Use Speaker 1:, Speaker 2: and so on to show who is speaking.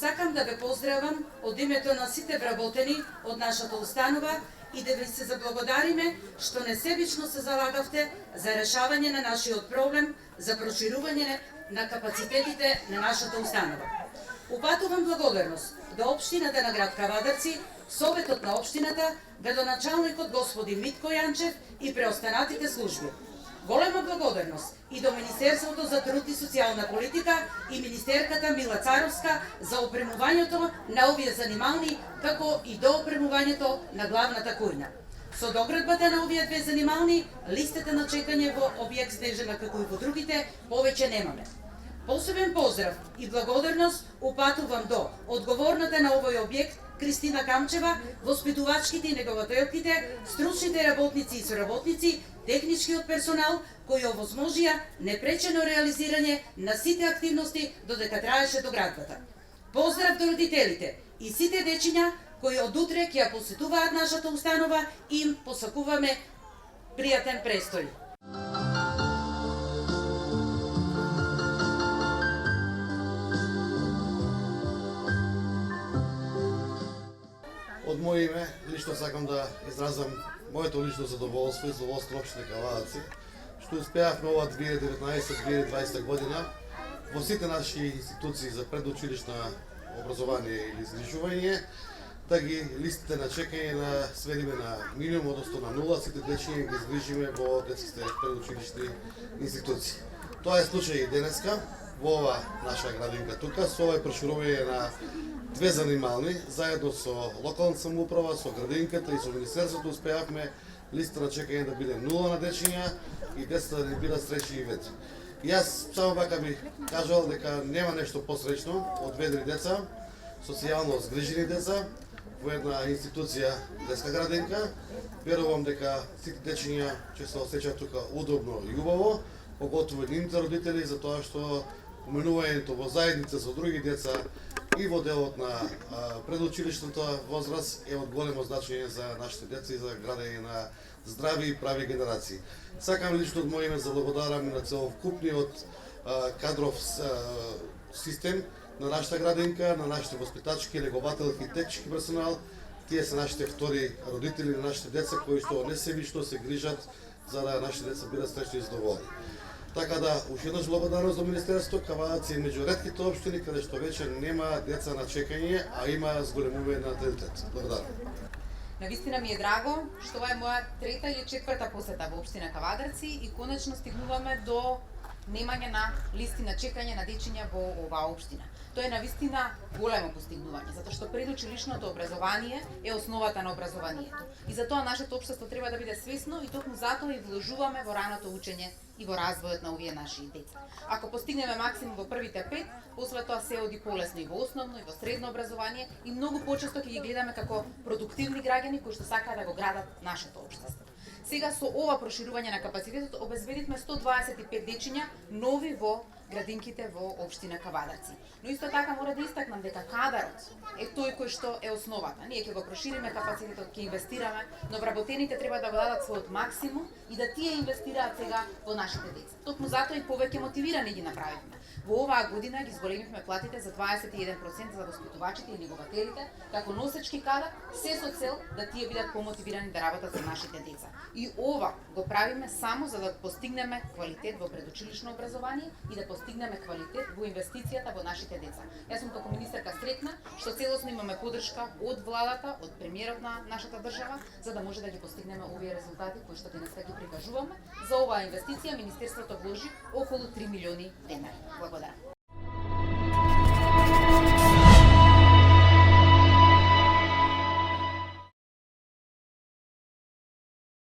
Speaker 1: Сакам да ве поздравам од името на сите вработени од нашата установа и да ви се заблагодариме што несебично се залагавте за решавање на нашиот проблем за проширување на капацитетите на нашата установа. Упатувам благодарност до општината на град Кавадарци, Советот на општината, градоначалникот господин Митко Јанчев и преостанатите служби. Голема благодарност и до Министерството за труд и социјална политика и министерката Мила Царовска за опремувањето на овие занимални, како и до опремувањето на главната кујна. Со доградбата на овие две занимални, листите на чекање во објект Снежана, како и во другите, повеќе немаме. Посебен поздрав и благодарност упатувам до одговорната на овој објект Кристина Камчева, воспитувачките и негователките, стручните работници и соработници, техничкиот персонал кои овозможија непречено реализирање на сите активности додека траеше доградбата. Поздрав до родителите и сите дечиња кои од утре ќе ја посетуваат нашата установа и им посакуваме пријатен престој.
Speaker 2: Од моје име, лично сакам да изразам моето лично задоволство и задоволство на општина Кавадарци, што успеавме ова 2019-2020 година во сите наши институции за предучилишно образование или изгрижување, да ги листите на чекање на сведиме на минимум, односно на нула, сите дечиња ги изгрижиме во детските предучилишни институции. Тоа е случај и денеска, во ова наша градинка тука, со ова проширување на две занимални, заедно со локалната самоуправа, со градинката и со министерството успеавме листа на чекање да биде нула на дечиња и децата да не бидат среќни и ветри. И јас само вака би кажал дека нема нешто посречно од ведри деца, социјално згрижени деца во една институција детска градинка. Верувам дека сите дечиња ќе се осеќаат тука удобно и убаво, поготово и нивните родители, затоа што поменувањето во заедница со други деца и во делот на предучилишната возраст е од големо значење за нашите деца и за градење на здрави и прави генерации. Сакам лично од моје име да благодарам на целокупниот кадров систем на нашата градинка, на нашите воспитачки, негователки и технички персонал. Тие се нашите втори родители на нашите деца кои што несебично се грижат за да нашите деца бидат среќни и задоволни. Така да, уште еднаш благодарност до Министерството. Кавадарци е меѓу ретките општини каде што веќе нема деца на чекање, а има зголемување на наталитет. Благодарам.
Speaker 3: Навистина ми е драго што ова е моја трета или четврта посета во општина Кавадарци и конечно стигнуваме до немање на листи на чекање на дечиња во оваа општина. Тоа е навистина големо постигнување, затоа што предучилишното образование е основата на образованието. И затоа нашето општество треба да биде свесно и токму затоа и вложуваме во раното учење и во развојот на овие наши деца. Ако постигнеме максимум во првите 5, после тоа се оди полесно и во основно и во средно образование и многу почесто ќе ги гледаме како продуктивни граѓани кои што сакаат да го градат нашето општество. Сега со ова проширување на капацитетот обезбедивме 125 дечиња нови во градинките во општина Кавадарци. Но исто така мора да истакнам дека кадарот е тој кој што е основата. Ние ќе го прошириме капацитетот, ќе инвестираме, но вработените треба да го дадат својот максимум и да тие инвестираат сега во нашите деца. Токму затоа и повеќе мотивирани ги направивме. Во оваа година ги зголемивме платите за 21% за воспитувачите и негователите, како носечки кадар, се со цел да тие бидат помотивирани да работат за нашите деца. И ова го правиме само за да постигнеме квалитет во предучилишно образование и да постигнеме квалитет во инвестицијата во нашите деца. Јас сум како министерка сретна што целосно имаме поддршка од владата, од премиерот на нашата држава, за да може да ги постигнеме овие резултати кои што денеска ги прикажуваме. За оваа инвестиција министерството вложи околу 3 милиони денари. Благодарам.